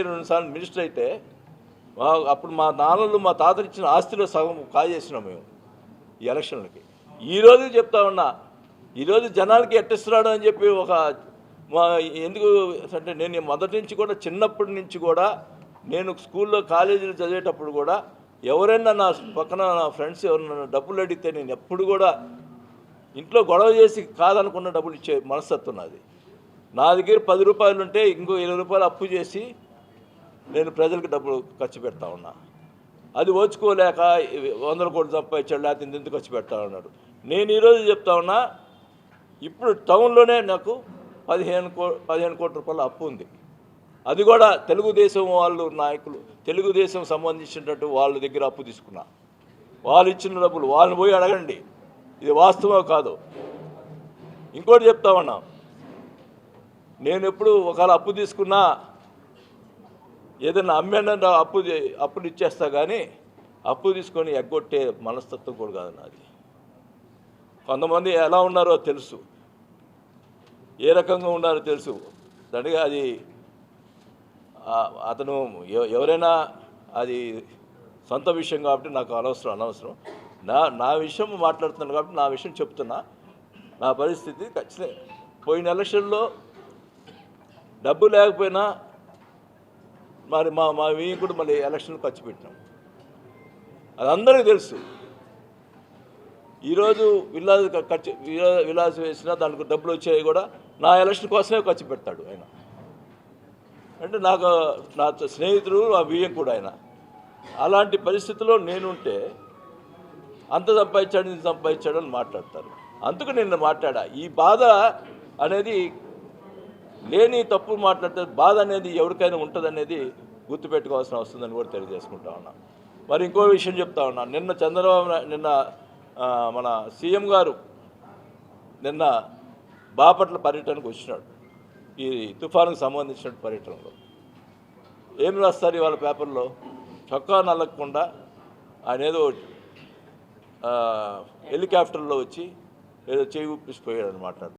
2 సార్లు మినిస్టర్ అయితే అప్పుడు మా నాన్నలు మా తాతలు ఇచ్చిన ఆస్తిలో సగం కాజేసినాం మేము ఈ ఎలక్షన్లకి. ఈరోజు చెప్తా ఉన్నా, ఈరోజు జనాలకి ఎట్టిస్తున్నాడు అని చెప్పి ఎందుకు అంటే నేను మొదటి నుంచి కూడా చిన్నప్పటి నుంచి కూడా నేను స్కూల్లో కాలేజీలో చదివేటప్పుడు కూడా ఎవరైనా నా పక్కన నా ఫ్రెండ్స్ ఎవరైనా డబ్బులు అడిగితే నేను ఎప్పుడు కూడా ఇంట్లో గొడవ చేసి కాదనుకున్న డబ్బులు ఇచ్చే మనస్తత్వం నాది. నా దగ్గర 10 రూపాయలు ఉంటే ఇంకో 20 రూపాయలు అప్పు చేసి నేను ప్రజలకు డబ్బులు ఖర్చు పెడతా ఉన్నా. అది ఓచుకోలేక 100 కోట్లు సంపాదించాడు, లేకపోతే ఇంత ఖర్చు పెడతా ఉన్నాడు. నేను ఈరోజు చెప్తా ఉన్నా, ఇప్పుడు టౌన్లోనే నాకు 15 కోట్ల రూపాయల అప్పు ఉంది. అది కూడా తెలుగుదేశం వాళ్ళు నాయకులు, తెలుగుదేశం సంబంధించినట్టు వాళ్ళ దగ్గర అప్పు తీసుకున్నా. వాళ్ళు ఇచ్చిన డబ్బులు వాళ్ళని పోయి అడగండి, ఇది వాస్తవం కాదు. ఇంకోటి చెప్తా ఉన్నా, నేను ఎప్పుడు ఒకవేళ అప్పు తీసుకున్నా ఏదైనా అమ్మేనా అప్పులు ఇచ్చేస్తా, కానీ అప్పు తీసుకొని ఎగ్గొట్టే మనస్తత్వం కూడా కాదు నాది. కొంతమంది ఎలా ఉన్నారో తెలుసు, ఏ రకంగా ఉన్నారో తెలుసు. దానిగా అది అతను ఎవరైనా అది సొంత విషయం కాబట్టి నాకు అనవసరం. నా విషయం మాట్లాడుతున్నాను కాబట్టి నా విషయం చెప్తున్నా. నా పరిస్థితి ఖచ్చితంగా పోయిన ఎలక్షన్లో డబ్బు లేకపోయినా మరి మా వీకుడు మళ్ళీ ఎలక్షన్లు ఖర్చు పెట్టినాం, అది అందరికీ తెలుసు. ఈరోజు విలాస్ వేసినా దానికి డబ్బులు వచ్చాయి కూడా నా ఎలక్షన్ కోసమే ఖర్చు పెడతాడు ఆయన. అంటే నాకు నా స్నేహితుడు, నా బియ్యం కూడా ఆయన. అలాంటి పరిస్థితుల్లో నేనుంటే అంత సంపాదించాడు, ఇంత సంపాదించాడు అని మాట్లాడతారు. అందుకు నేను మాట్లాడా. ఈ బాధ అనేది లేని తప్పు మాట్లాడితే బాధ అనేది ఎవరికైనా ఉంటుంది అనేది గుర్తుపెట్టుకోవాల్సిన వస్తుందని కూడా తెలియజేసుకుంటా ఉన్నా. మరి ఇంకో విషయం చెప్తా ఉన్నా, నిన్న మన సీఎం గారు నిన్న బాపట్ల పర్యటనకు వచ్చినాడు. ఈ తుఫానుకు సంబంధించిన పర్యటనలో ఏం రాస్తారు ఇవాళ పేపర్లో? చొక్కా నల్లకుండా ఆయన ఏదో హెలికాప్టర్లో వచ్చి ఏదో చేయి ఊపిసిపోయాడు అని మాట్లాడు.